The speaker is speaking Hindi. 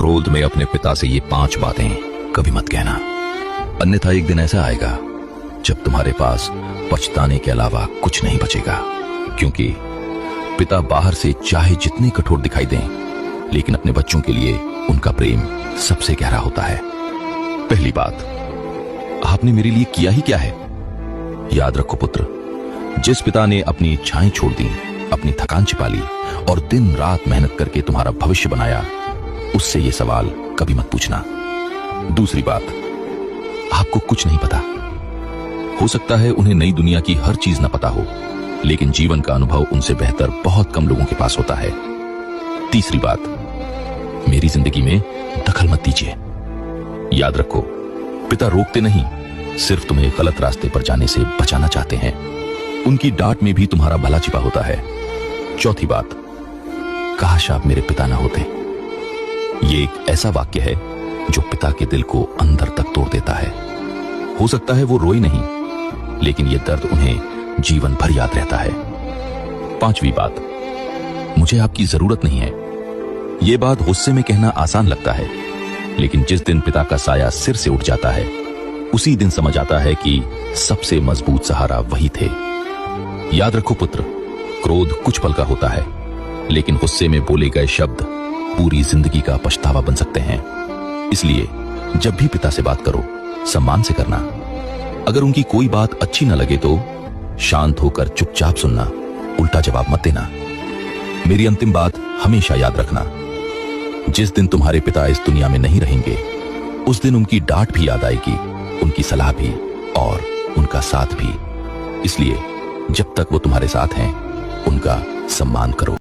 क्रोध में अपने पिता से ये 5 बातें कभी मत कहना, अन्यथा एक दिन ऐसा आएगा जब तुम्हारे पास पछताने के अलावा कुछ नहीं बचेगा। क्योंकि पिता बाहर से चाहे जितने कठोर दिखाई दें, लेकिन अपने बच्चों के लिए उनका प्रेम सबसे गहरा होता है। पहली बात, आपने मेरे लिए किया ही क्या है? याद रखो पुत्र, जिस पिता ने अपनी इच्छाएं छोड़ दी, अपनी थकान छिपा ली और दिन रात मेहनत करके तुम्हारा भविष्य बनाया, उससे ये सवाल कभी मत पूछना। दूसरी बात, आपको कुछ नहीं पता। हो सकता है उन्हें नई दुनिया की हर चीज न पता हो, लेकिन जीवन का अनुभव उनसे बेहतर बहुत कम लोगों के पास होता है। तीसरी बात, मेरी जिंदगी में दखल मत दीजिए। याद रखो, पिता रोकते नहीं, सिर्फ तुम्हें गलत रास्ते पर जाने से बचाना चाहते हैं। उनकी डांट में भी तुम्हारा भला छिपा होता है। चौथी बात, काश आप मेरे पिता ना होते। ये एक ऐसा वाक्य है जो पिता के दिल को अंदर तक तोड़ देता है। हो सकता है वो रोए नहीं, लेकिन ये दर्द उन्हें जीवन भर याद रहता है। पांचवी बात, मुझे आपकी जरूरत नहीं है। ये बात गुस्से में कहना आसान लगता है, लेकिन जिस दिन पिता का साया सिर से उठ जाता है, उसी दिन समझ आता है कि सबसे मजबूत सहारा वही थे। याद रखो पुत्र, क्रोध कुछ पल का होता है, लेकिन गुस्से में बोले गए शब्द पूरी जिंदगी का पछतावा बन सकते हैं। इसलिए जब भी पिता से बात करो, सम्मान से करना। अगर उनकी कोई बात अच्छी न लगे तो शांत होकर चुपचाप सुनना, उल्टा जवाब मत देना। मेरी अंतिम बात हमेशा याद रखना, जिस दिन तुम्हारे पिता इस दुनिया में नहीं रहेंगे, उस दिन उनकी डांट भी याद आएगी, उनकी सलाह भी और उनका साथ भी। इसलिए जब तक वो तुम्हारे साथ हैं, उनका सम्मान करो।